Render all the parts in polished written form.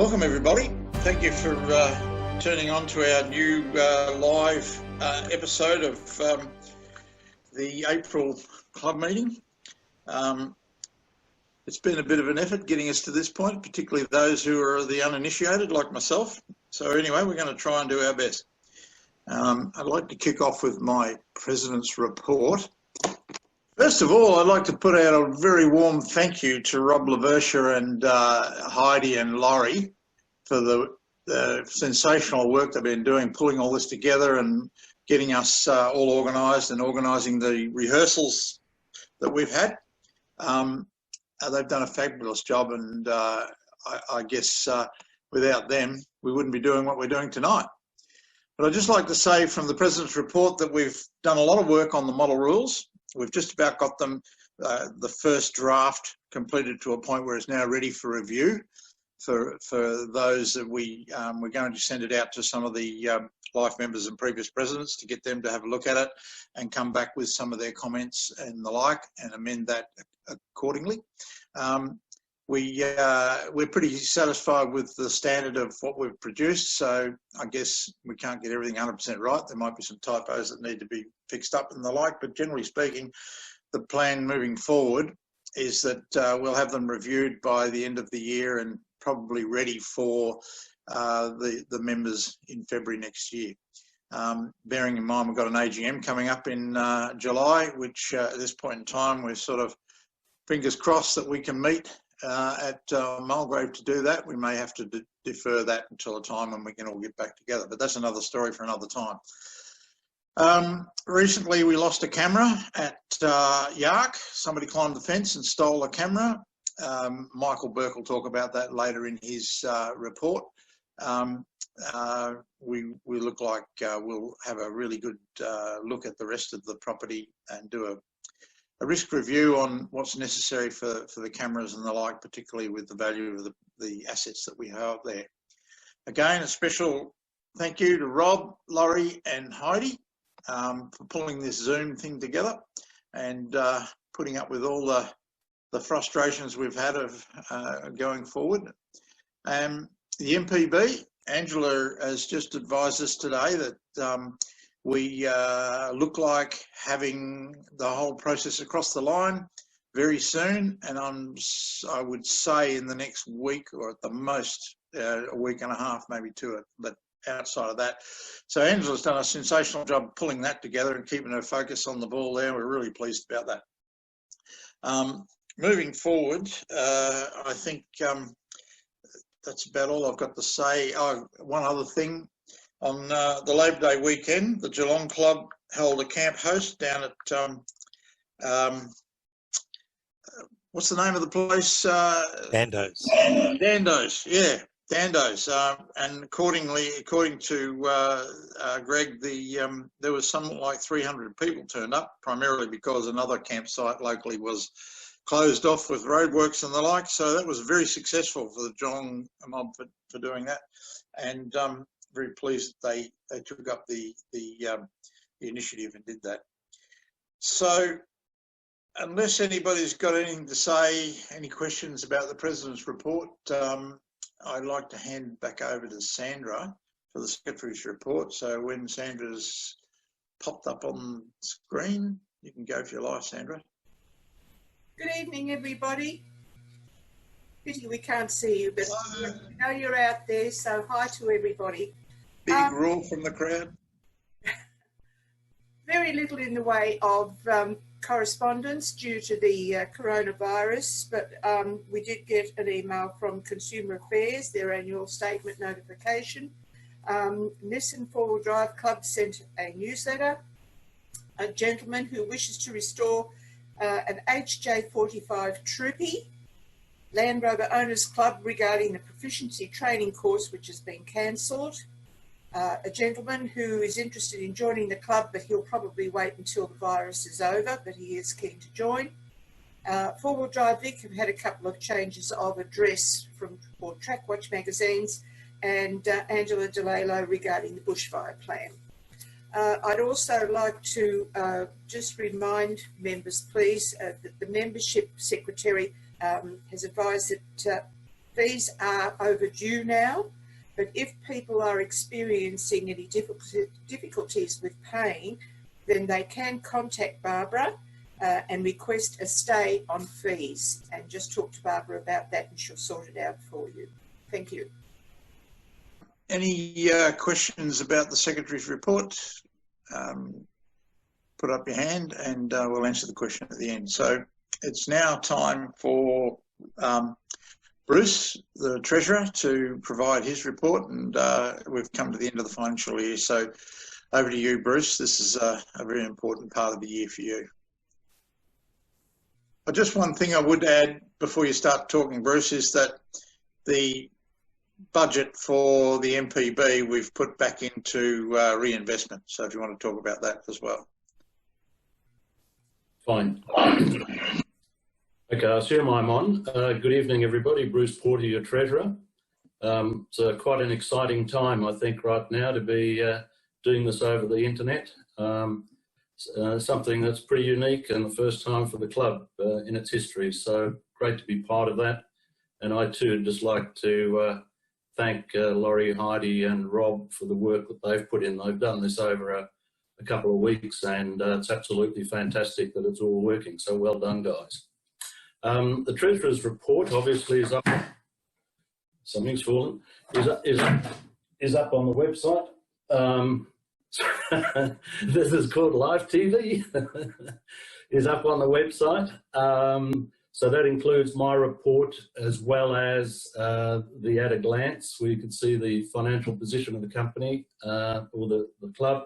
Welcome everybody. Thank you for turning on to our new live episode of the April club meeting. It's been a bit of an effort getting us to this point, particularly those who are the uninitiated like myself. So anyway, we're going to try and do our best. I'd like to kick off with my President's report. First of all, I'd like to put out a very warm thank you to Rob Laversha and Heidi and Laurie for the sensational work they've been doing, pulling all this together and getting us all organised and organising the rehearsals that we've had. They've done a fabulous job, and I guess without them, we wouldn't be doing what we're doing tonight. But I'd just like to say from the President's report that we've done a lot of work on the model rules. We've just about got them, the first draft completed to a point where it's now ready for review for those that we're going to send it out to some of the life members and previous presidents to get them to have a look at it and come back with some of their comments and the like and amend that accordingly. We're pretty satisfied with the standard of what we've produced, so I guess we can't get everything 100% right. There might be some typos that need to be fixed up and the like, but generally speaking, the plan moving forward is that we'll have them reviewed by the end of the year and probably ready for the members in February next year. Bearing in mind we've got an AGM coming up in July, which at this point in time we're sort of fingers crossed that we can meet at Mulgrave to do that. We may have to defer that until a time when we can all get back together, but that's another story for another time. Recently we lost a camera at Yark. Somebody climbed the fence and stole a camera. Michael Burke will talk about that later in his report. We look like we'll have a really good look at the rest of the property and do a risk review on what's necessary for the cameras and the like, particularly with the value of the assets that we have there. Again, a special thank you to Rob, Laurie and Heidi for pulling this Zoom thing together and putting up with all the frustrations we've had of going forward. The MPB, Angela has just advised us today that we look like having the whole process across the line very soon, and I would say in the next week or at the most a week and a half, maybe two, but outside of that. So Angela's done a sensational job pulling that together and keeping her focus on the ball there. We're really pleased about that. Moving forward, I think that's about all I've got to say. Oh, one other thing. On the Labor Day weekend, the Geelong Club held a camp host down at, what's the name of the place? Dando's. Dando's, yeah, Dando's. And according to Greg, there was something like 300 people turned up, primarily because another campsite locally was closed off with roadworks and the like. So that was very successful for the Geelong mob for doing that. And very pleased that they took up the initiative and did that. So unless anybody's got anything to say, any questions about the President's report, I'd like to hand back over to Sandra for the Secretary's report. So when Sandra's popped up on screen, you can go for your life, Sandra. Good evening, everybody. Pity we can't see you, but I know you're out there, so hi to everybody. Big roar from the crowd. Very little in the way of correspondence due to the coronavirus, but we did get an email from Consumer Affairs, their annual statement notification. Nissan 4-Wheel Drive Club sent a newsletter. A gentleman who wishes to restore an HJ45 Troopy, Land Rover Owners Club regarding the proficiency training course which has been cancelled. A gentleman who is interested in joining the club, but he'll probably wait until the virus is over, but he is keen to join. 4-Wheel Drive Vic have had a couple of changes of address for Track Watch magazines, and Angela DeLalo regarding the bushfire plan. I'd also like to just remind members, please, that the membership secretary has advised that Fees are overdue now, but if people are experiencing any difficulties with paying, then they can contact Barbara and request a stay on fees, and just talk to Barbara about that and she'll sort it out for you. Thank you. Any questions about the Secretary's report? Put up your hand and we'll answer the question at the end. So it's now time for Bruce, the Treasurer, to provide his report, and we've come to the end of the financial year. So over to you, Bruce. This is a very important part of the year for you. Just one thing I would add before you start talking, Bruce, is that the budget for the MPB we've put back into reinvestment. So if you want to talk about that as well. Fine. Okay, I assume I'm on. Good evening, everybody. Bruce Porter, your Treasurer. It's quite an exciting time, I think, right now to be doing this over the internet. Something that's pretty unique and the first time for the club in its history. So great to be part of that. And I too would just like to thank Laurie, Heidi and Rob for the work that they've put in. They've done this over a couple of weeks, and it's absolutely fantastic that it's all working. So well done, guys. The Treasurer's report obviously is up. Something's fallen. Is up on the website. This is called live TV. Is up on the website. So that includes my report as well as the at a glance, where you can see the financial position of the company or the club,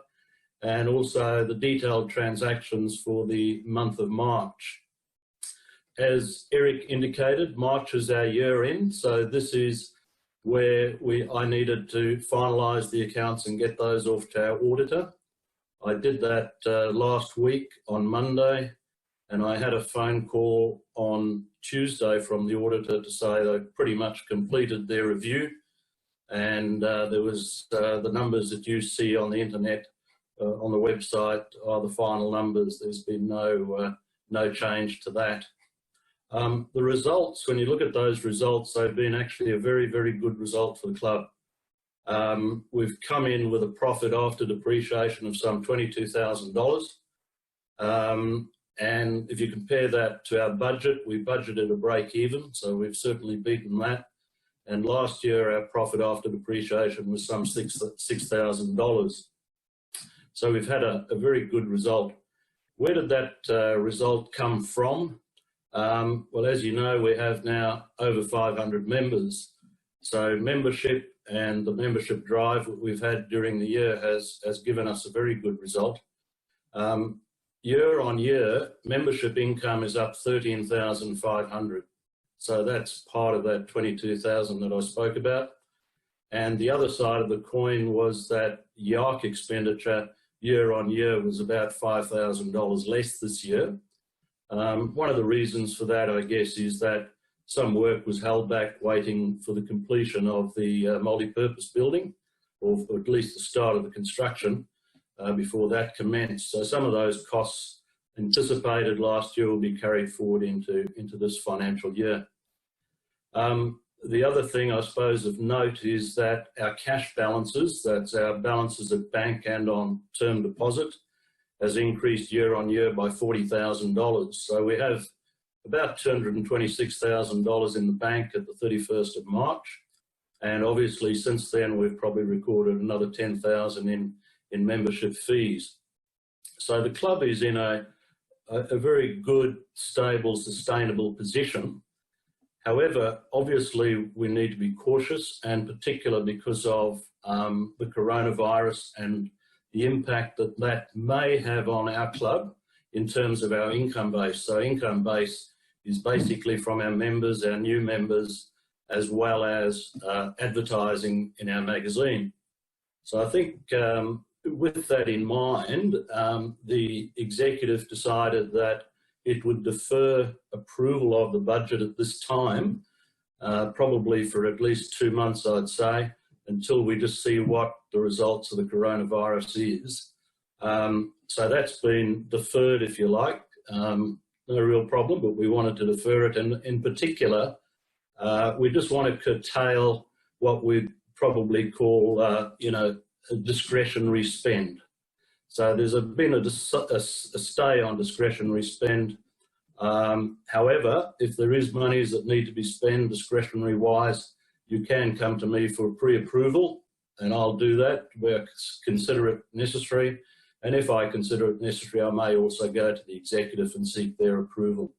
and also the detailed transactions for the month of March. As Eric indicated, March is our year end, so this is where I needed to finalise the accounts and get those off to our auditor. I did that last week on Monday, and I had a phone call on Tuesday from the auditor to say they pretty much completed their review, and there was the numbers that you see on the internet on the website are the final numbers. There's been no change to that. The results, when you look at those results, they've been actually a very, very good result for the club. We've come in with a profit after depreciation of some $22,000. And if you compare that to our budget, we budgeted a break even, so we've certainly beaten that. And last year, our profit after depreciation was some $6,000. So we've had a very good result. Where did that result come from? Well, as you know, we have now over 500 members. So membership and the membership drive that we've had during the year has given us a very good result. Year on year, membership income is up 13,500. So that's part of that 22,000 that I spoke about. And the other side of the coin was that YARC expenditure year on year was about $5,000 less this year. One of the reasons for that, I guess, is that some work was held back waiting for the completion of the multi-purpose building, or at least the start of the construction before that commenced. So some of those costs anticipated last year will be carried forward into this financial year. The other thing, I suppose, of note is that our cash balances, that's our balances at bank and on term deposit, has increased year on year by $40,000. So we have about $226,000 in the bank at the 31st of March. And obviously since then, we've probably recorded another $10,000 in membership fees. So the club is in a very good, stable, sustainable position. However, obviously we need to be cautious, and particularly because of the coronavirus and the impact that that may have on our club in terms of our income base. So income base is basically from our members, our new members, as well as advertising in our magazine. So I think with that in mind, the executive decided that it would defer approval of the budget at this time, probably for at least 2 months, I'd say, until we just see what the results of the coronavirus is. So that's been deferred, if you like. No real problem, but we wanted to defer it. And in particular, We just want to curtail what we probably call, a discretionary spend. So there's been a stay on discretionary spend. However, if there is monies that need to be spent discretionary wise, you can come to me for pre-approval, and I'll do that where I consider it necessary. And if I consider it necessary, I may also go to the executive and seek their approval.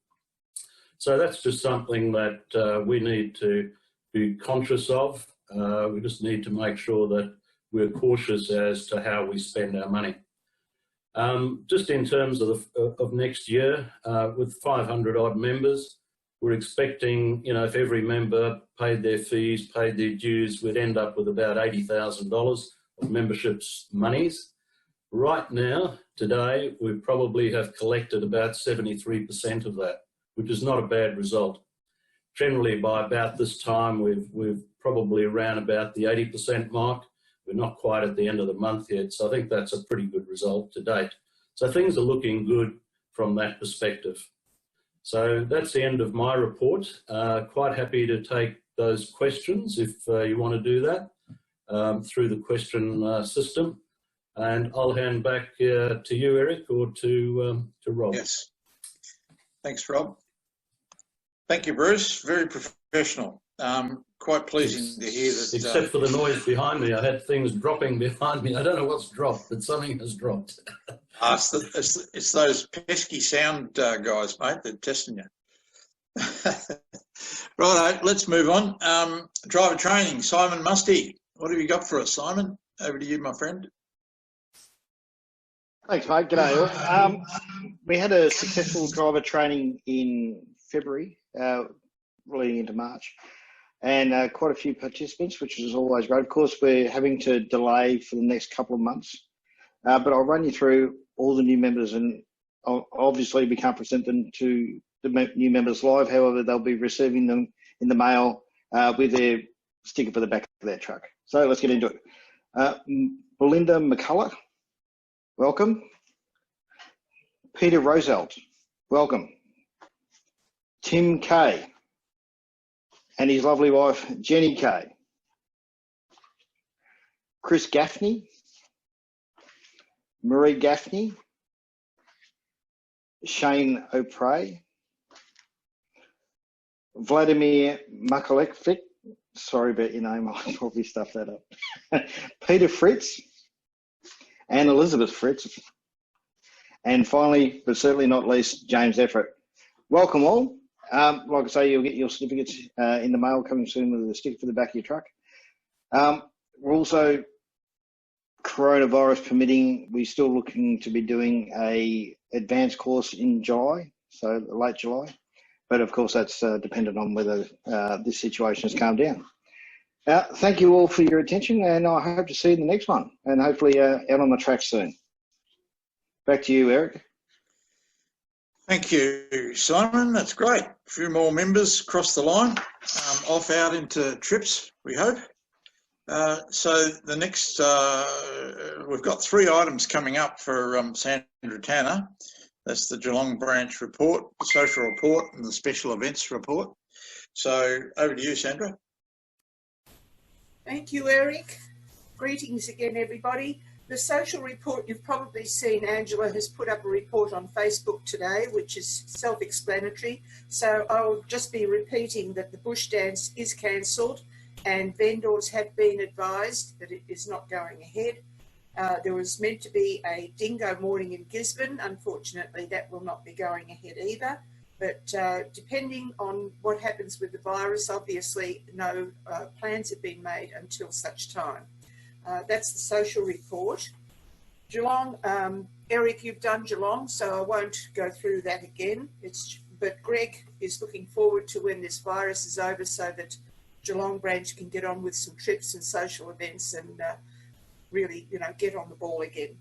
So that's just something that we need to be conscious of. We just need to make sure that we're cautious as to how we spend our money. Just in terms of next year, with 500 odd members, we're expecting, if every member paid their fees, paid their dues, we'd end up with about $80,000 of memberships monies. Right now, today, we probably have collected about 73% of that, which is not a bad result. Generally, by about this time, we've probably around about the 80% mark. We're not quite at the end of the month yet, so I think that's a pretty good result to date. So things are looking good from that perspective. So that's the end of my report. Quite happy to take those questions if you want to do that through the question system. And I'll hand back to you, Eric, or to Rob. Yes. Thanks, Rob. Thank you, Bruce. Very professional. Quite pleasing to hear that. Except for the noise behind me. I had things dropping behind me. I don't know what's dropped, but something has dropped. It's those pesky sound guys, mate. They're testing you. Right, let's move on. Driver training. Simon Musty. What have you got for us, Simon? Over to you, my friend. Thanks, mate. G'day. We had a successful driver training in February, leading into March, and quite a few participants, which was always great. Of course, we're having to delay for the next couple of months, but I'll run you through all the new members, and obviously we can't present them to the new members live. However, they'll be receiving them in the mail with their sticker for the back of their truck. So let's get into it. Belinda McCullough, welcome. Peter Roselt, welcome. Tim Kay and his lovely wife, Jenny Kay. Chris Gaffney, Marie Gaffney, Shane O'Prey, Vladimir Makalekvik, sorry about your name, I probably stuffed that up. Peter Fritz and Elizabeth Fritz. And finally, but certainly not least, James Effort. Welcome all. Like I say, you'll get your certificates in the mail coming soon with a sticker for the back of your truck. We're also, coronavirus permitting, we're still looking to be doing a advanced course in July, so late July. But of course, that's dependent on whether this situation has calmed down. Thank you all for your attention, and I hope to see you in the next one, and hopefully out on the track soon. Back to you, Eric. Thank you, Simon. That's great. A few more members across the line, off out into trips, we hope. So the next, we've got 3 items coming up for Sandra Tanner. That's the Geelong branch report, the social report, and the special events report. So over to you, Sandra. Thank you, Eric. Greetings again, everybody. The social report, you've probably seen Angela has put up a report on Facebook today, which is self-explanatory. So I'll just be repeating that the bush dance is cancelled and vendors have been advised that it is not going ahead. There was meant to be a dingo morning in Gisborne. Unfortunately, that will not be going ahead either. But depending on what happens with the virus, obviously no plans have been made until such time. That's the social report. Geelong, Eric, you've done Geelong, so I won't go through that again. But Greg is looking forward to when this virus is over so that Geelong branch can get on with some trips and social events and really, get on the ball again.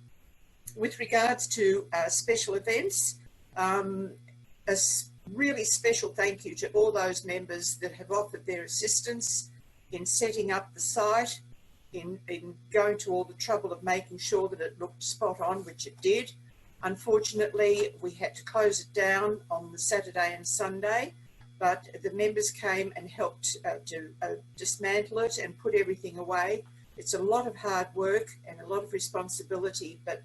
With regards to special events, a really special thank you to all those members that have offered their assistance in setting up the site, in going to all the trouble of making sure that it looked spot on, which it did. Unfortunately, we had to close it down on the Saturday and Sunday, but the members came and helped to dismantle it and put everything away. It's a lot of hard work and a lot of responsibility, but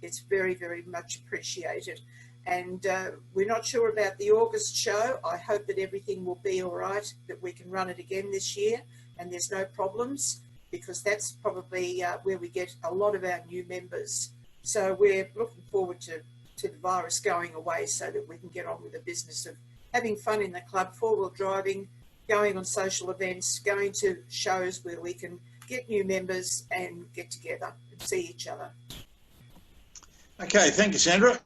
it's very, very much appreciated. And we're not sure about the August show. I hope that everything will be all right, that we can run it again this year and there's no problems, because that's probably where we get a lot of our new members. So we're looking forward to the virus going away so that we can get on with the business of having fun in the club, four-wheel driving, going on social events, going to shows where we can get new members and get together and see each other. Okay, thank you, Sandra.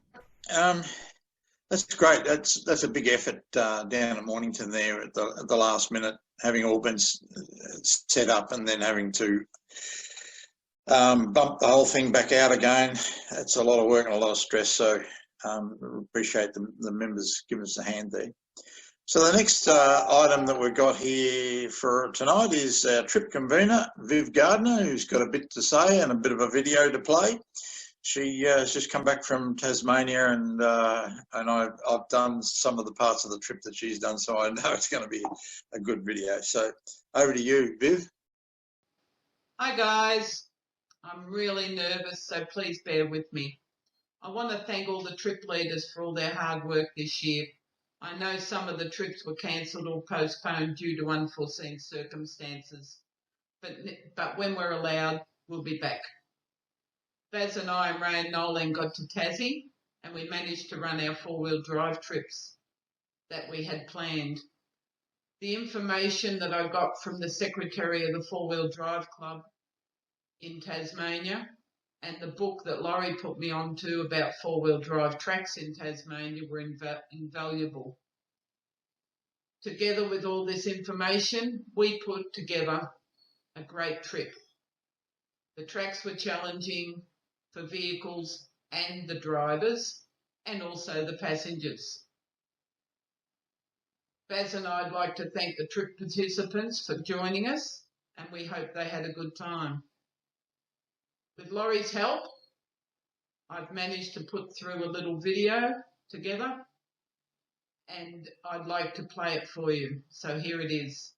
That's great. That's a big effort down at Mornington there at the last minute, having all been set up and then having to bump the whole thing back out again. It's a lot of work and a lot of stress, so appreciate the members giving us a hand there. So the next item that we've got here for tonight is our trip convener, Viv Gardner, who's got a bit to say and a bit of a video to play. She has just come back from Tasmania, and I've done some of the parts of the trip that she's done, so I know it's going to be a good video. So over to you, Viv. Hi guys, I'm really nervous, so please bear with me. I want to thank all the trip leaders for all their hard work this year. I know some of the trips were cancelled or postponed due to unforeseen circumstances, but when we're allowed, we'll be back. Baz and I and Ray and Nolan got to Tassie, and we managed to run our four-wheel drive trips that we had planned. The information that I got from the secretary of the Four-Wheel Drive Club in Tasmania and the book that Laurie put me onto about four-wheel drive tracks in Tasmania were invaluable. Together with all this information, we put together a great trip. The tracks were challenging for vehicles and the drivers, and also the passengers. Baz and I'd like to thank the trip participants for joining us, and we hope they had a good time. With Laurie's help, I've managed to put through a little video together, and I'd like to play it for you. So here it is.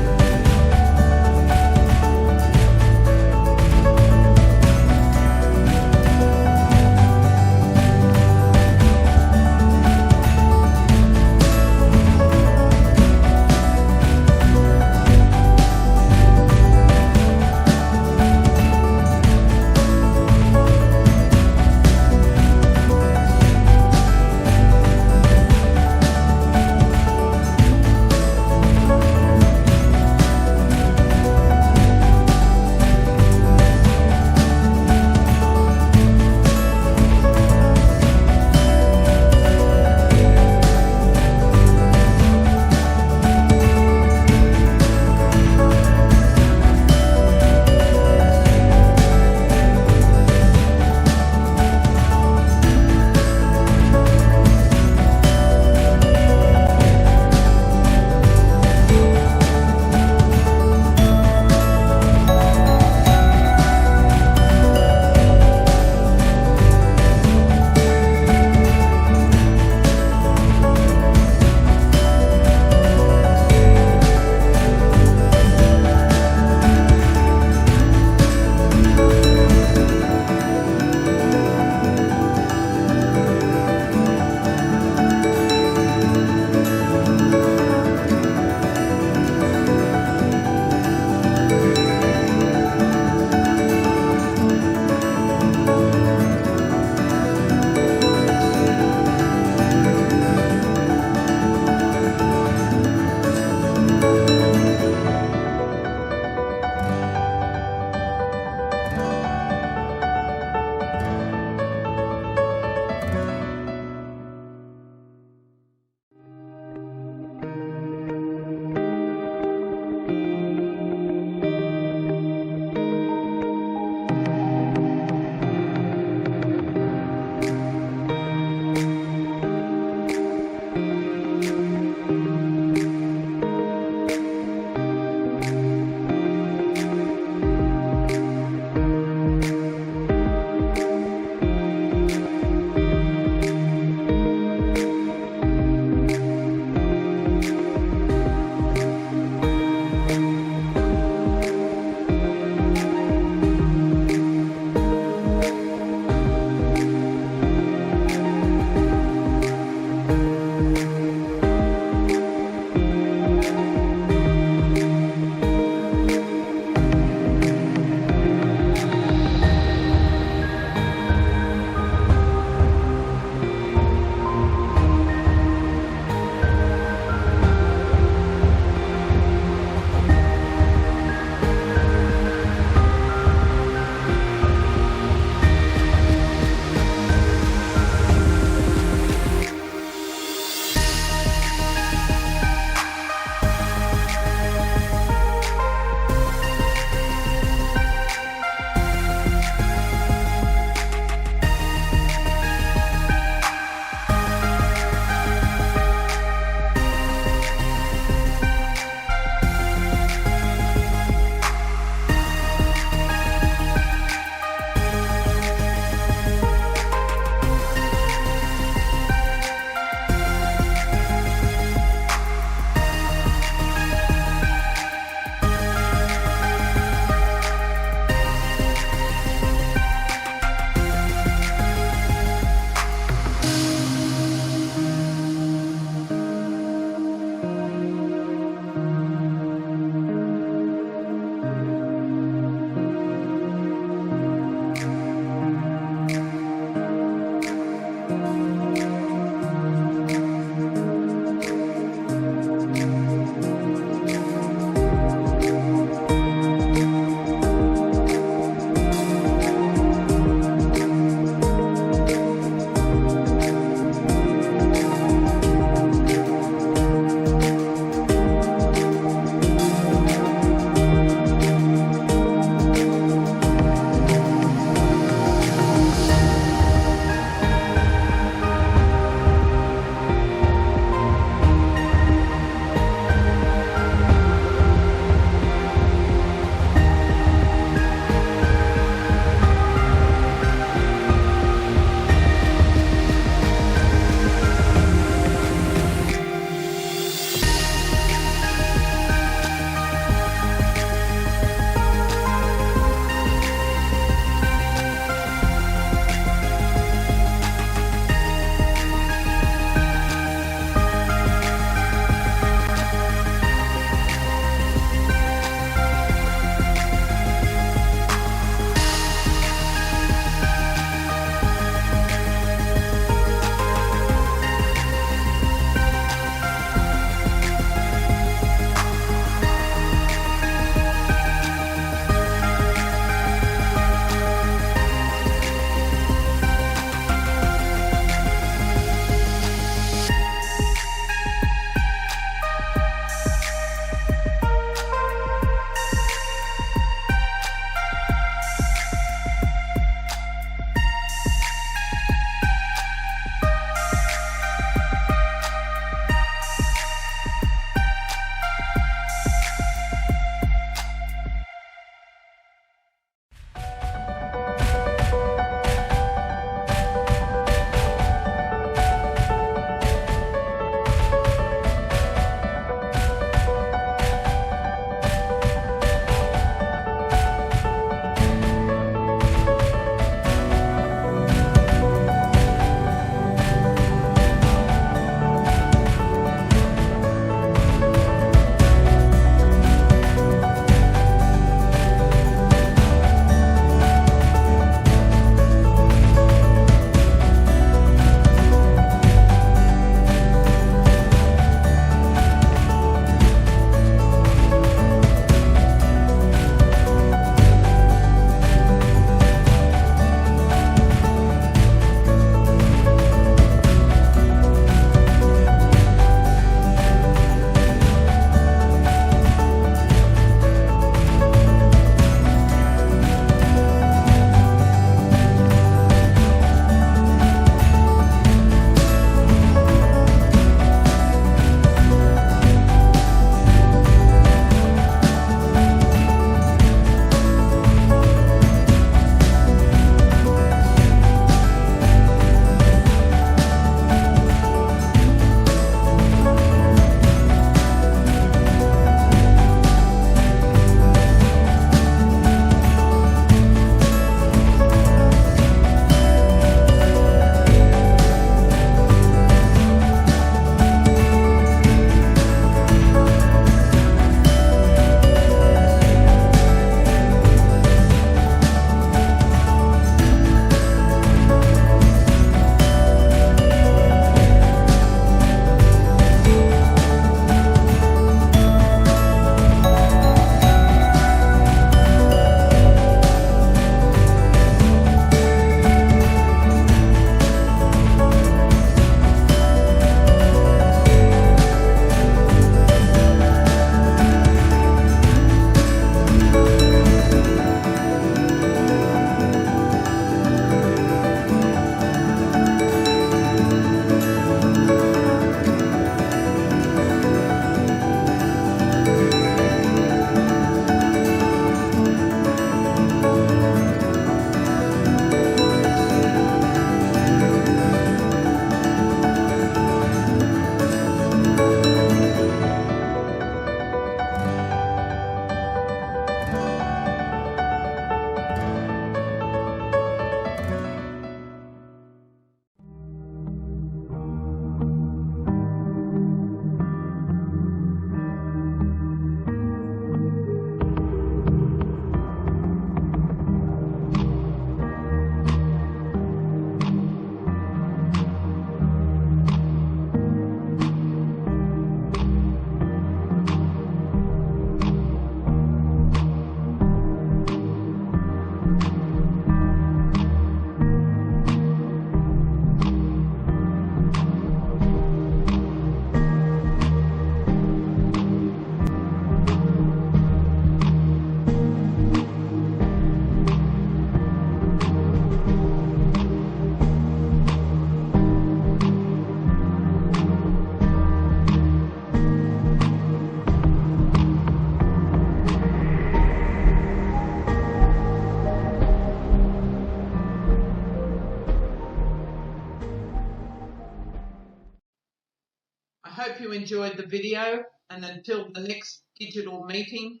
you enjoyed the video, and until the next digital meeting,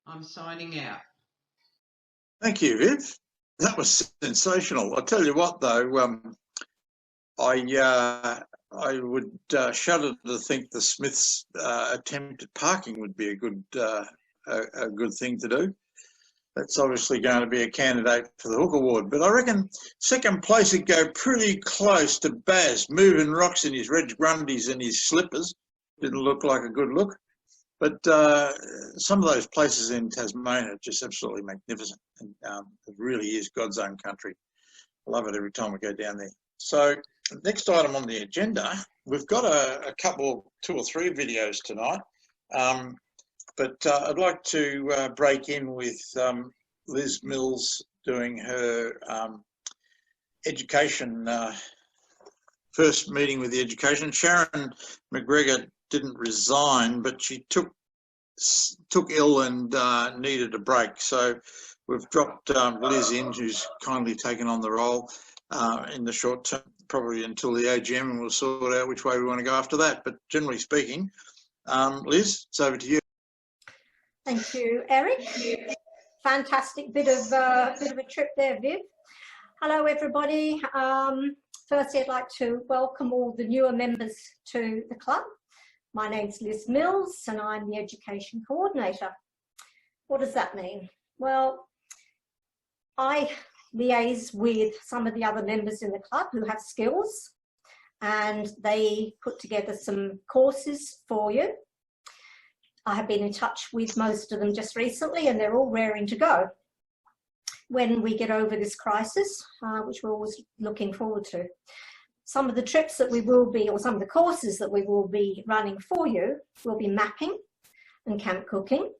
I'm signing out. Thank you, Viv. That was sensational. I'll tell you what, though, I would shudder to think the Smiths' attempt at parking would be a good thing to do. That's obviously going to be a candidate for the Hook Award. But I reckon second place would go pretty close to Baz, moving rocks in his Reg Grundys and his slippers. Didn't look like a good look. But some of those places in Tasmania are just absolutely magnificent. And it really is God's own country. I love it every time we go down there. So next item on the agenda, we've got a couple, 2 or 3 videos tonight. But I'd like to break in with Liz Mills doing her education, first meeting with the education. Sharon McGregor didn't resign, but she took ill and needed a break. So we've dropped Liz in, who's kindly taken on the role in the short term, probably until the AGM, and we'll sort out which way we want to go after that. But generally speaking, Liz, it's over to you. Thank you, Eric. Fantastic bit of a trip there, Viv. Hello, everybody. Firstly, I'd like to welcome all the newer members to the club. My name's Liz Mills, and I'm the Education Coordinator. What does that mean? Well, I liaise with some of the other members in the club who have skills, and they put together some courses for you. I have been in touch with most of them just recently, and they're all raring to go when we get over this crisis, which we're always looking forward to. Some of the trips that we will be, or some of the courses that we will be running for you, will be mapping and camp cooking,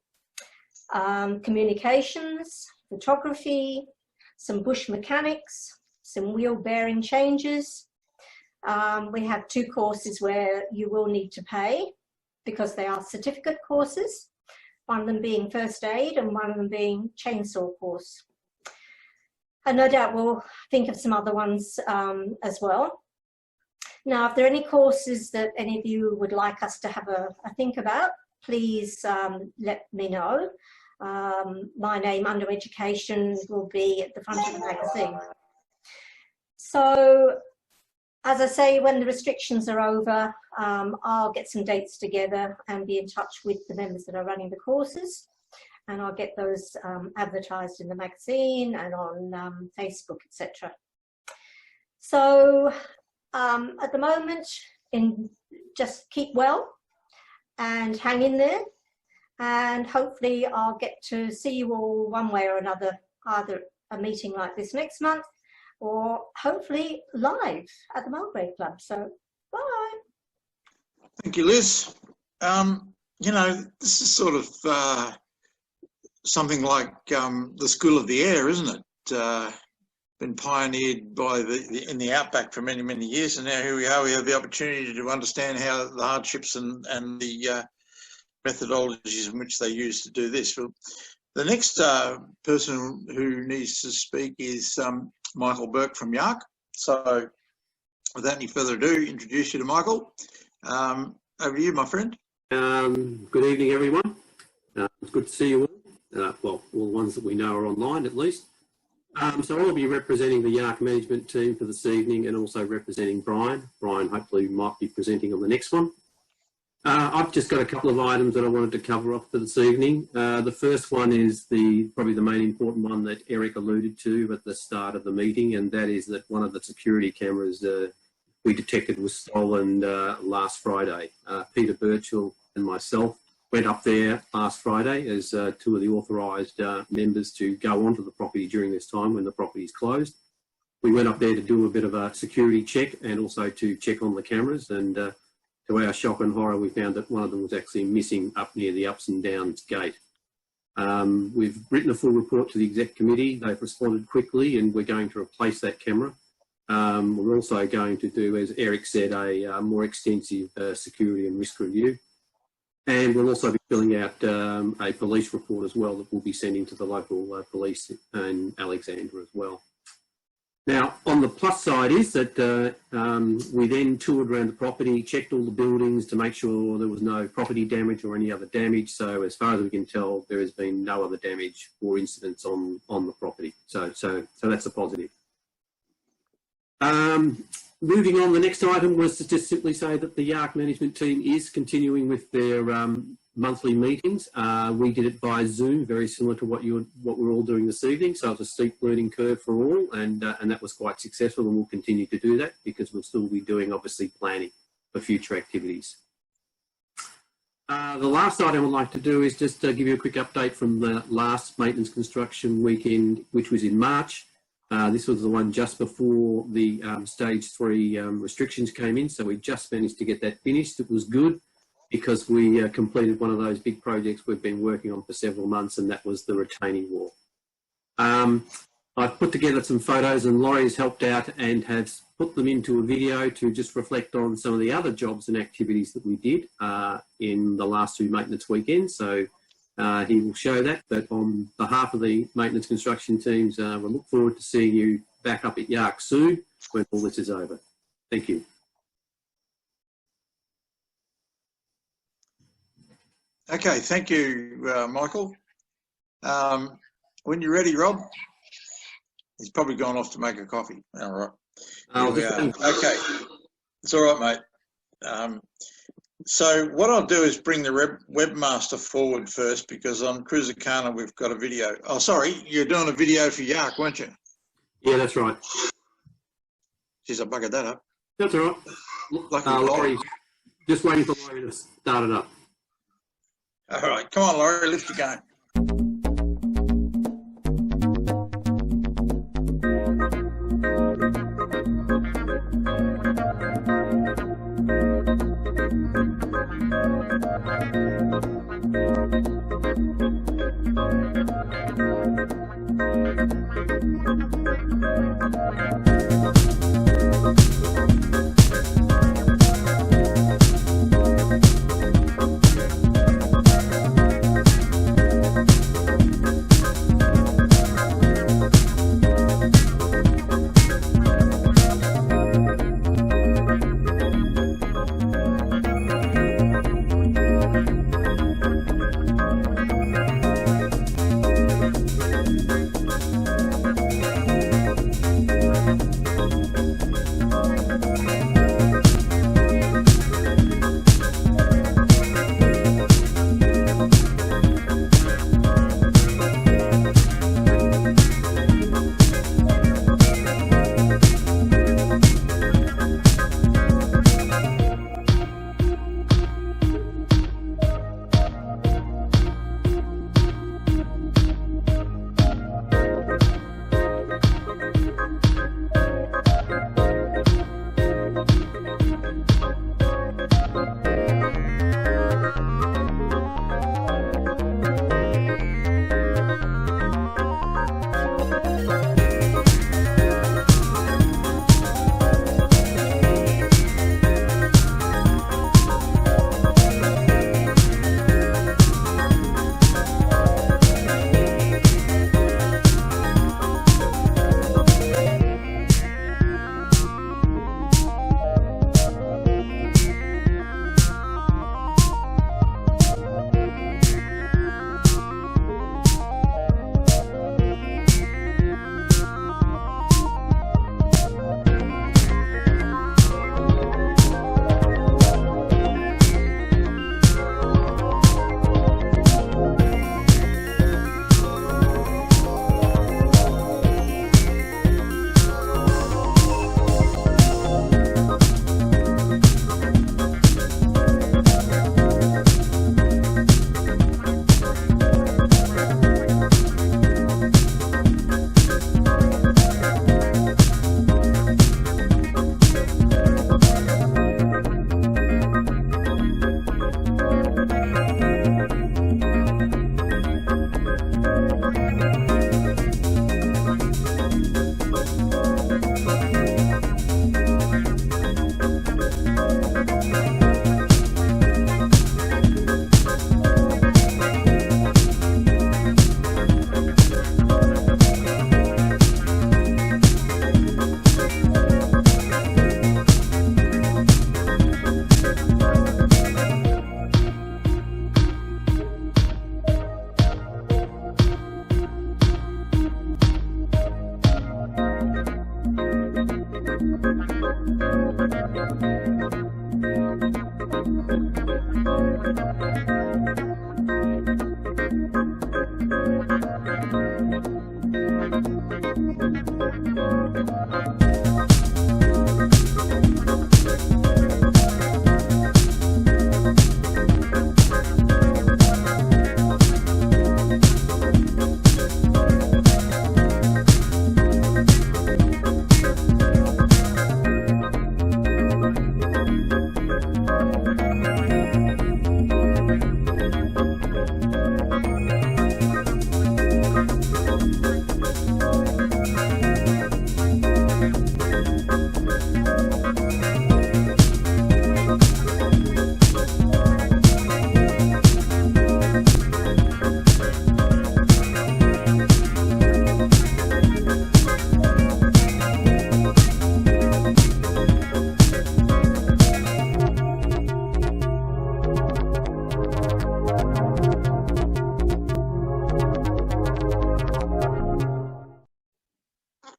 communications, photography, some bush mechanics, some wheel bearing changes. We have 2 courses where you will need to pay, because they are certificate courses, one of them being first aid and one of them being chainsaw course. And no doubt we'll think of some other ones as well. Now, if there are any courses that any of you would like us to have a think about, please let me know. My name under education will be at the front of the magazine. So, as I say, when the restrictions are over, I'll get some dates together and be in touch with the members that are running the courses, and I'll get those advertised in the magazine and on Facebook, etc. So at the moment, just keep well and hang in there, and hopefully I'll get to see you all one way or another, either a meeting like this next month, or hopefully live at the Mulgrave Club. So, bye. Thank you, Liz. You know, this is sort of something like the School of the Air, isn't it? Been pioneered by in the outback for many, many years, and now here we are. We have the opportunity to understand how the hardships and the methodologies in which they use to do this. Well, the next person who needs to speak is Michael Burke from Yark. So without any further ado, introduce you to Michael. Over to you, my friend. Good evening, everyone. It's good to see you all. Well, all the ones that we know are online, at least. So I'll be representing the Yark management team for this evening, and also representing Brian. Brian hopefully might be presenting on the next one. I've just got a couple of items that I wanted to cover off for this evening. The first one is probably the main important one that Eric alluded to at the start of the meeting, and that is that one of the security cameras we detected was stolen last Friday. Peter Birchall and myself went up there last Friday as 2 of the authorised members to go onto the property during this time when the property is closed. We went up there to do a bit of a security check and also to check on the cameras, and to our shock and horror, we found that one of them was actually missing up near the ups and downs gate. We've written a full report to the exec committee. They've responded quickly, and we're going to replace that camera. We're also going to do, as Eric said, a more extensive security and risk review. And we'll also be filling out a police report as well that we'll be sending to the local police in Alexandra as well. Now, on the plus side is that we then toured around the property, checked all the buildings to make sure there was no property damage or any other damage. So as far as we can tell, there has been no other damage or incidents on the property. So that's a positive. Moving on, the next item was to just simply say that the YARC management team is continuing with their monthly meetings. We did it by Zoom, very similar to what we're all doing this evening. So it's a steep learning curve for all, and that was quite successful, and we'll continue to do that because we'll still be doing, obviously, planning for future activities. The last item I would like to do is just give you a quick update from the last maintenance construction weekend, which was in March. This was the one just before the stage 3 restrictions came in, so we just managed to get that finished. It was good because we completed one of those big projects we've been working on for several months, and that was the retaining wall. I've put together some photos, and Laurie has helped out and has put them into a video to just reflect on some of the other jobs and activities that we did in the last 2 maintenance weekends. So he will show that, but on behalf of the maintenance construction teams, we look forward to seeing you back up at YARC soon when all this is over. Thank you. Okay, thank you, Michael. When you're ready, Rob. He's probably gone off to make a coffee. All right. Okay, it's all right, mate. So what I'll do is bring the webmaster forward first, because on Cruisacana we've got a video. Oh, sorry, you're doing a video for YARC, weren't you? Yeah, that's right. Jeez, I buggered that up. That's all right. Laurie, just waiting for Laurie to start it up. All right, come on, Laurie, lift your game.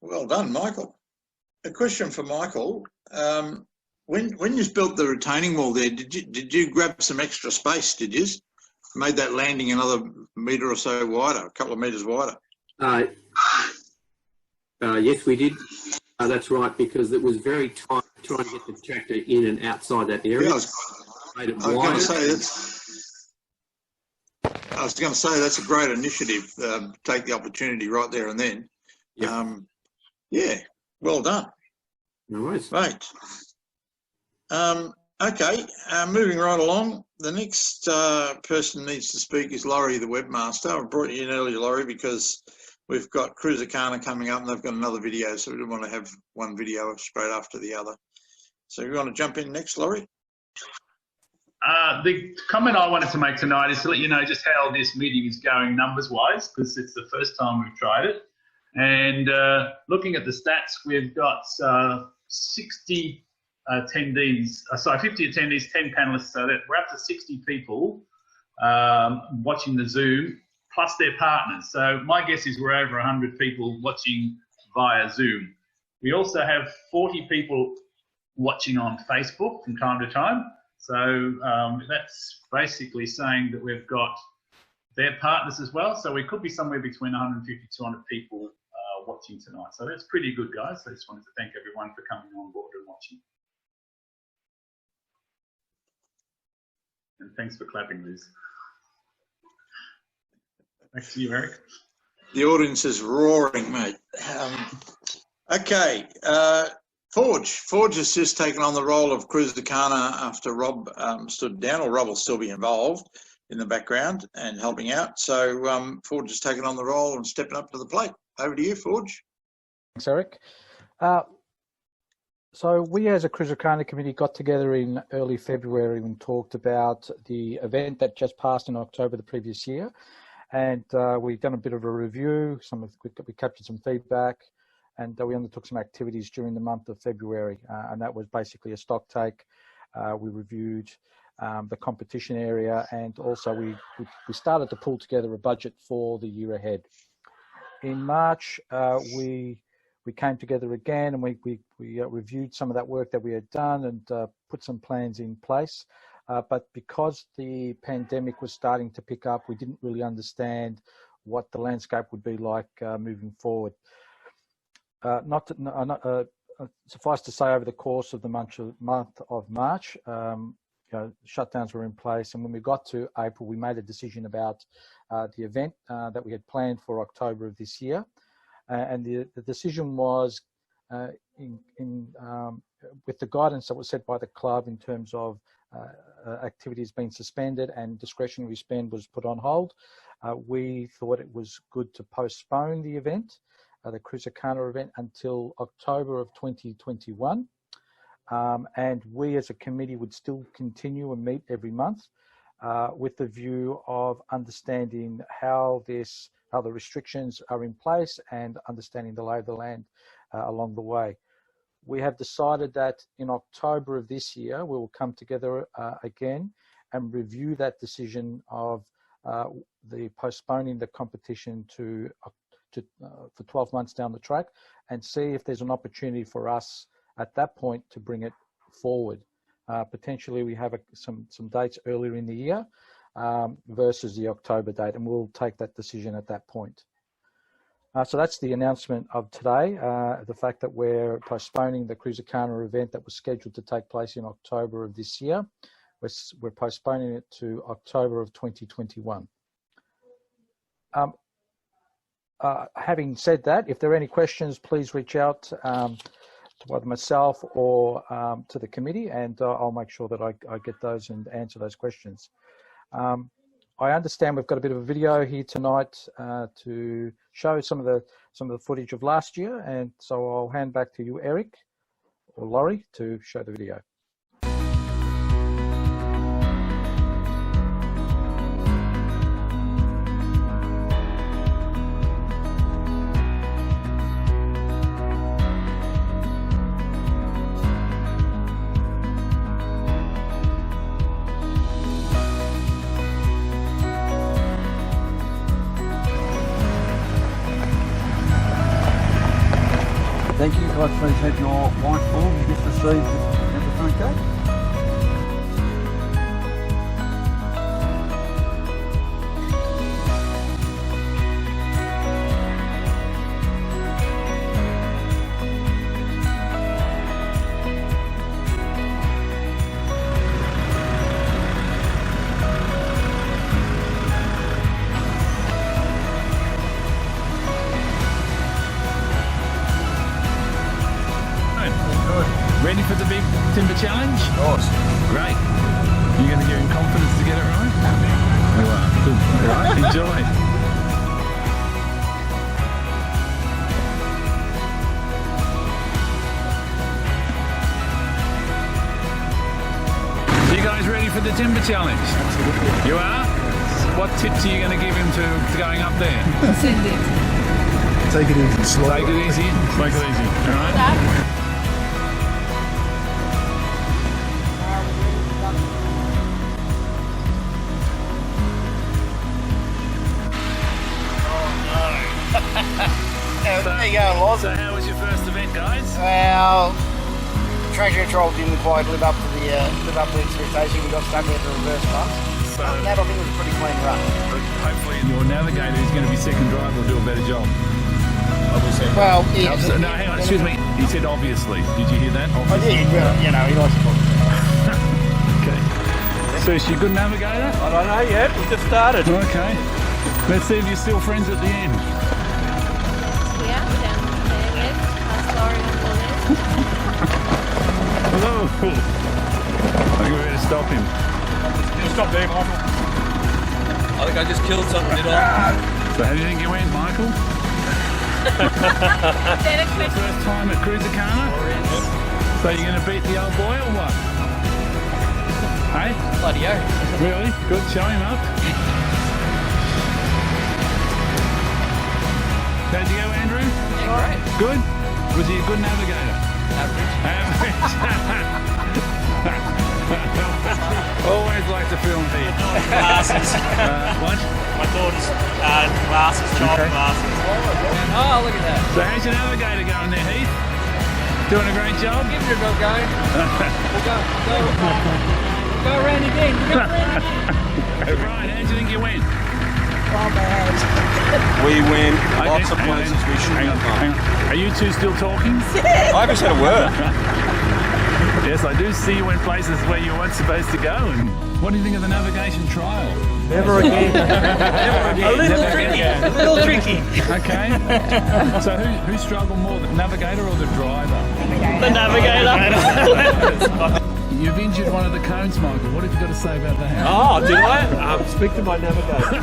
Well done, Michael. A question for Michael. When you built the retaining wall there, did you grab some extra space? Did you made that landing another metre or so wider, a couple of metres wider? Yes, we did. That's right, because it was very tight trying to get the tractor in and outside that area. Yeah, I was going to say that's a great initiative. Take the opportunity right there and then. Yep. Yeah, well done. No worries. Right. Okay, moving right along. The next person needs to speak is Laurie, the webmaster. I brought you in earlier, Laurie, because we've got Cruisacana coming up and they've got another video, so we didn't want to have one video straight after the other. So you want to jump in next, Laurie? The comment I wanted to make tonight is to let you know just how this meeting is going numbers-wise, because it's the first time we've tried it. And looking at the stats, we've got 60 attendees, 50 attendees, 10 panelists, so that we're up to 60 people watching the Zoom, plus their partners. So my guess is we're over 100 people watching via Zoom. We also have 40 people watching on Facebook from time to time. So that's basically saying that we've got their partners as well. So we could be somewhere between 150 to 200 people watching tonight. So that's pretty good, guys. I just wanted to thank everyone for coming on board and watching. And thanks for clapping, Liz. Back to you, Eric. The audience is roaring, mate. Okay, Forge has just taken on the role of Cruisacana after Rob stood down, or Rob will still be involved in the background and helping out. So Forge has taken on the role and stepping up to the plate. Over to you, Forge. Thanks, Eric. So we as a Cruisacana committee got together in early February and talked about the event that just passed in October the previous year. And we've done a bit of a review, we captured some feedback, and we undertook some activities during the month of February. And that was basically a stock take. We reviewed the competition area, and also we started to pull together a budget for the year ahead. In March, we came together again and we reviewed some of that work that we had done and put some plans in place. But because the pandemic was starting to pick up, we didn't really understand what the landscape would be like moving forward. Suffice to say, over the course of the month of March, shutdowns were in place, and when we got to April, we made a decision about the event that we had planned for October of this year, and the decision was with the guidance that was set by the club in terms of activities being suspended and discretionary spend was put on hold. We thought it was good to postpone the event, the Cruisacana event, until October of 2021. And we as a committee would still continue and meet every month with the view of understanding how the restrictions are in place and understanding the lay of the land along the way. We have decided that in October of this year, we will come together again and review that decision of the postponing the competition for 12 months down the track, and see if there's an opportunity for us at that point to bring it forward. Potentially we have some dates earlier in the year versus the October date, and we'll take that decision at that point. So that's the announcement of today, the fact that we're postponing the Cruisacana event that was scheduled to take place in October of this year. We're postponing it to October of 2021. Having said that, if there are any questions, please reach out to either myself or to the committee, and I'll make sure that I get those and answer those questions. I understand we've got a bit of a video here tonight to show some of the footage of last year, and so I'll hand back to you, Eric or Laurie, to show the video. Thank you. Could I please have your white form you just received at the front gate? Ready for the big timber challenge? Of course. Great. You're going to give him confidence to get it right? You are. Good. All right. Enjoy. You guys ready for the timber challenge? Absolutely. You are? What tips are you going to give him to going up there? Send it. Take it easy. Slow. Take it easy. Take it easy. All right. There you go, Loz. So how was your first event, guys? Well, traction control didn't quite live up to the expectation. We got stuck with the reverse bumps. So that I think was a pretty clean run. But hopefully your navigator who's going to be second driver will do a better job. Obviously. Well, yeah. No, hang on, excuse me. He said obviously. Did you hear that? Obviously. I did, well, you know, he likes to talk. Okay. So is she a good navigator? I don't know yet. We just started. Okay. Let's see if you're still friends at the end. Yeah, down there left, past Laurie on the left. Hello. I think we better stop him. Stop there, Michael. I think I just killed something, did I? So how do you think you went, Michael? First time at Cruisacana? So you're going to beat the old boy or what? Hey? Bloody oath. Really? Good, show him up. How'd you go, Andrew? Yeah, great. Good? Was he a good navigator? Average. Always like to film here. Glasses. What? My daughter's glasses, child glasses. Oh, look at that. So how's your navigator going there, Heath? Doing a great job? Give it a go, go. We'll go around again. Brian, how do you think you went? We went lots of places we shouldn't have gone. Are you two still talking? I haven't said a word. Yes, I do see you went places where you weren't supposed to go. And what do you think of the navigation trial? Never again. Never again. A little tricky. Okay. So who struggled more, the navigator or the driver? The navigator. You've injured one of the cones, Michael. What have you got to say about that? Oh, did I? Speak to my navigator.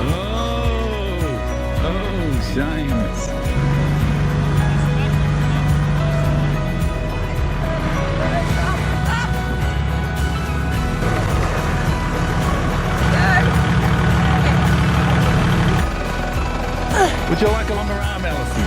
Oh, James. Would you like a longer arm, Alison?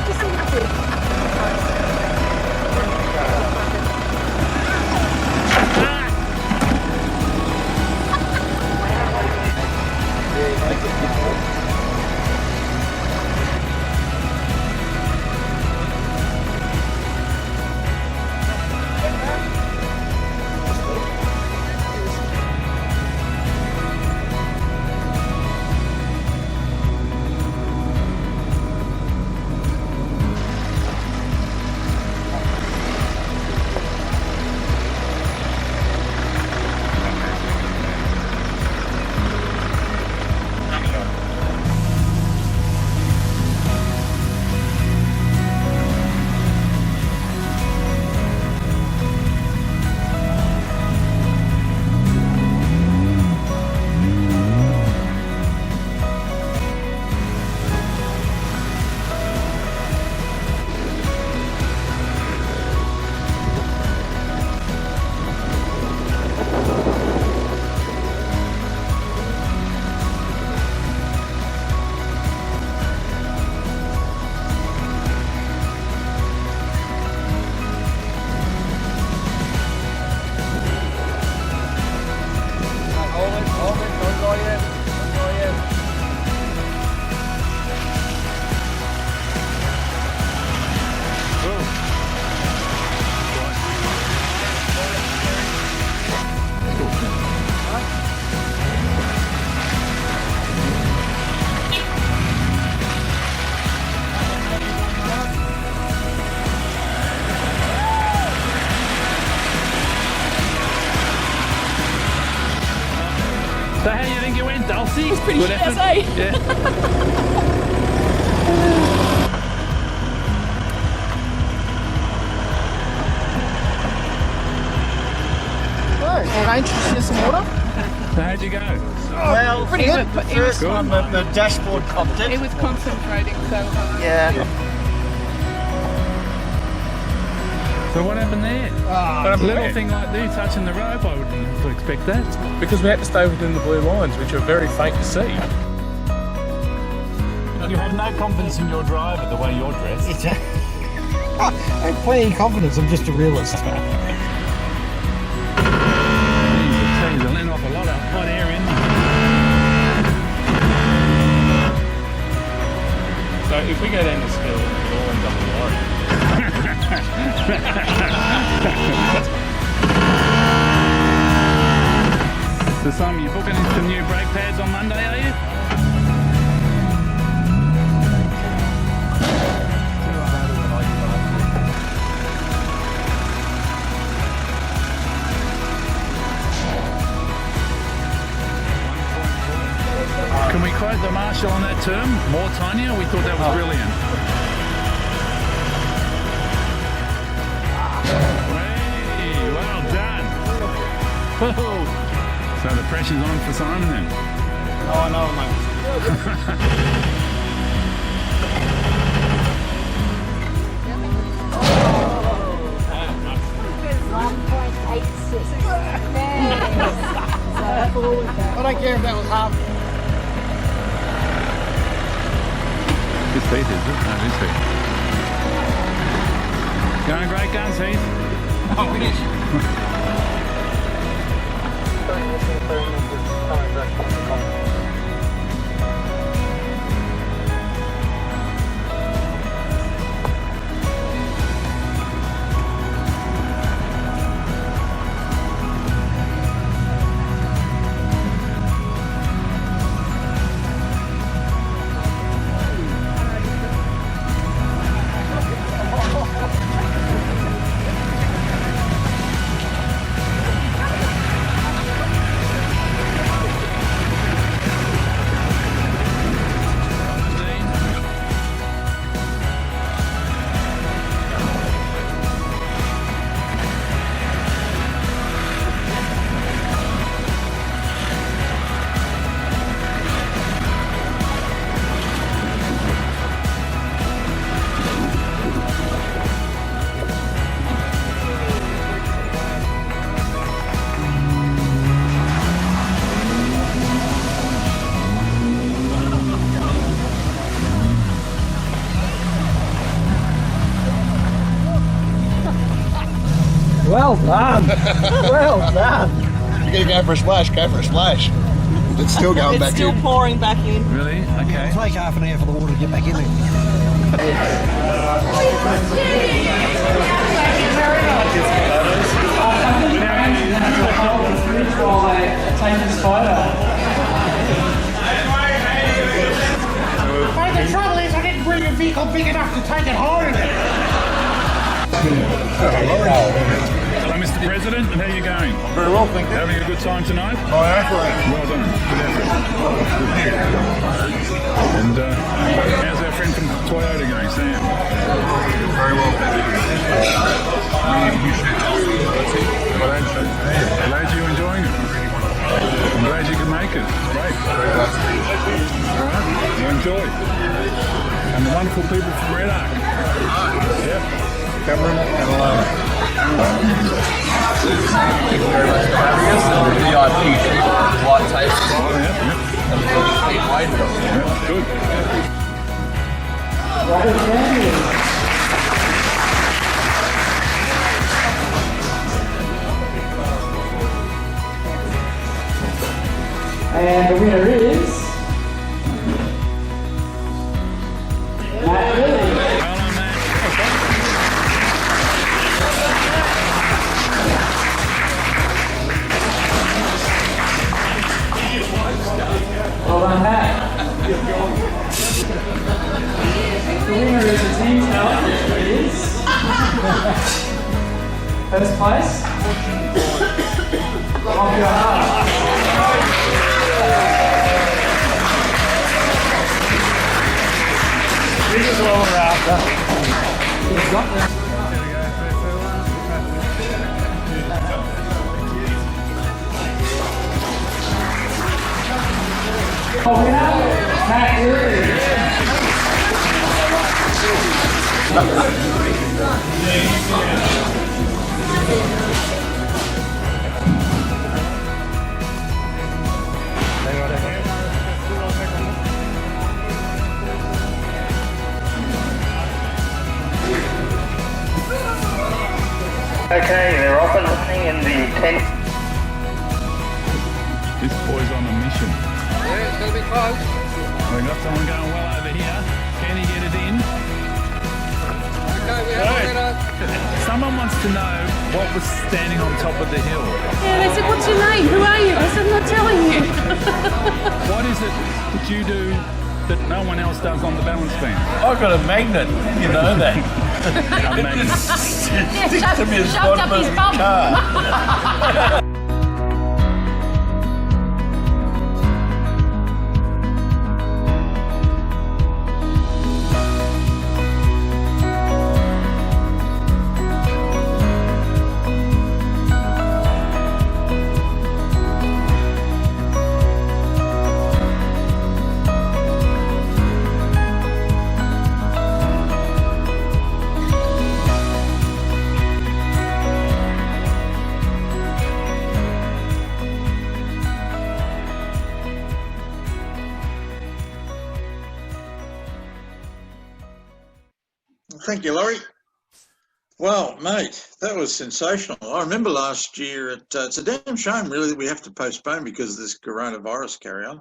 So how do you think you went, Dulcie? It's pretty Good shit, effort? I say. Yeah. Can I introduce you to some water? So how'd you go? Well, pretty good. The first one, the dashboard copped it. It was concentrating so hard. Yeah. So what happened there? A little thing like you touching the rope, I wouldn't expect that. Because we had to stay within the blue lines, which are very faint to see. You have no confidence in your driver the way you're dressed. I have plenty of confidence, I'm just a realist. They're letting off a lot of hot air in. So if we go down this hill, it'll all end up in the lorry. So Simon, you're booking some new brake pads on Monday, are you? Can we quote the marshal on that term? More tinier? We thought that was brilliant. Hey, well done. Oh. So the pressure's on for Simon then? Oh, no, mate. I don't care if that was half. His feet, is it? No, his feet. Going great guns, Heath. Oh, finish. Well done. Well done. You're going to go for a splash, go for a splash. It's still going back in. It's still pouring back in. Really? Okay. It'll take half an hour for the water to get back in there. Hey, the trouble is I didn't bring a vehicle big enough to take it home. Hello, Mr. President, and how are you going? Very well, thank you. Having a good time tonight? Oh, excellent. Well done. Good effort. And how's our friend from Toyota going, Sam? Very well, thank you. Glad you're enjoying it. I'm glad you can make it. Great. All right, you enjoy. And the wonderful people from Red Arc. Yep. Cameron and Alana. Thank you very much for having us. VIP treat, light taste. And the winner is Matt Lilly. Well done, Matt. The winner is the team talent, which is first place. Off your heart. Okay, they're off and running in the tent. This boy's on a mission. Yeah, it's going to be close. We've got someone going well over here. Can he get it in? Okay, we have it. Someone wants to know what was standing on top of the hill. Yeah, they said, what's your name? Who are you? I said, I'm not telling you. What is it that you do that no one else does on the balance beam? I've got a magnet, you know that. A magnet. Sticks to me as bottom of the car. Thank you, Laurie. Well, mate, that was sensational. I remember last year, it's a damn shame really that we have to postpone because of this coronavirus carry on.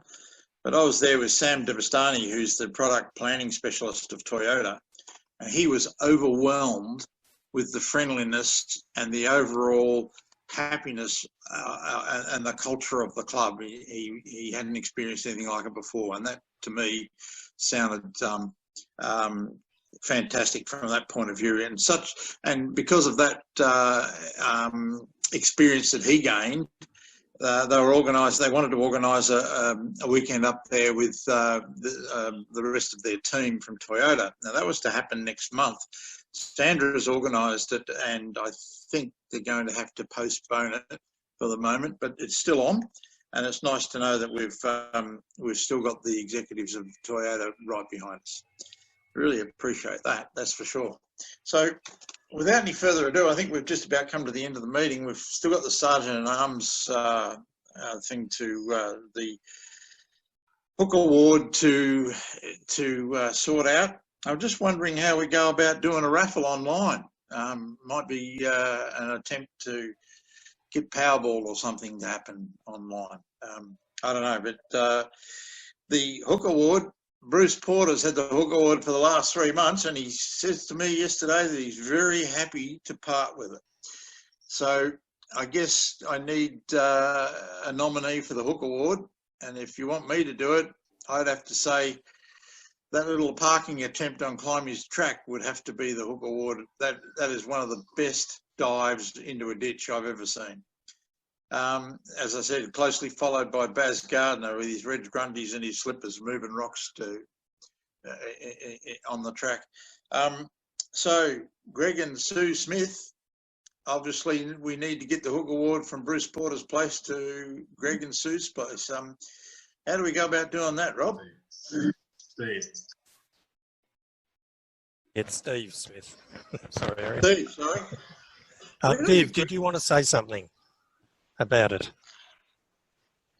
But I was there with Sam Devastani, who's the product planning specialist of Toyota, and he was overwhelmed with the friendliness and the overall happiness and the culture of the club. He hadn't experienced anything like it before, and that to me sounded fantastic from that point of view. And because of that experience that he gained, they wanted to organise a weekend up there with the rest of their team from Toyota. Now that was to happen next month. Sandra's organised it, and I think they're going to have to postpone it for the moment, but it's still on, and it's nice to know that we've still got the executives of Toyota right behind us. Really appreciate that, that's for sure. So without any further ado, I think we've just about come to the end of the meeting. We've still got the Sergeant at Arms thing to the Hook Award to sort out. I'm just wondering how we go about doing a raffle online. Might be an attempt to get Powerball or something to happen online. I don't know, but the Hook Award, Bruce Porter's had the Hook Award for the last 3 months, and he says to me yesterday that he's very happy to part with it. So I guess I need a nominee for the Hook Award, and if you want me to do it, I'd have to say that little parking attempt on Climbers Track would have to be the Hook Award. That is one of the best dives into a ditch I've ever seen. As I said, closely followed by Baz Gardner with his red grundies and his slippers moving rocks on the track. So Greg and Sue Smith, obviously we need to get the Hook Award from Bruce Porter's place to Greg and Sue's place. How do we go about doing that, Rob? Steve. It's Steve Smith. Sorry, Eric. Steve, sorry. Steve, did you want to say something about it?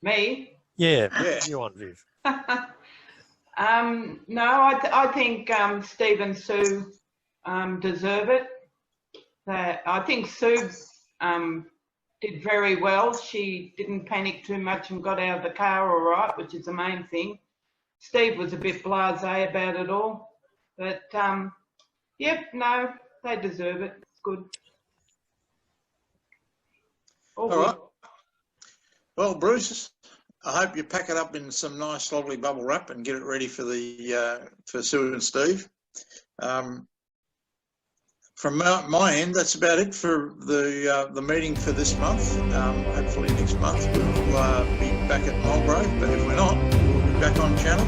Me? Yeah. You on, Viv? No, I think Steve and Sue deserve it. I think Sue did very well. She didn't panic too much and got out of the car all right, which is the main thing. Steve was a bit blasé about it all. But, yep, no, they deserve it. It's good. All right. Well, Bruce, I hope you pack it up in some nice, lovely bubble wrap and get it ready for for Sue and Steve. From my end, that's about it for the meeting for this month. Hopefully next month we'll be back at Mulgrave, but if we're not, we'll be back on channel.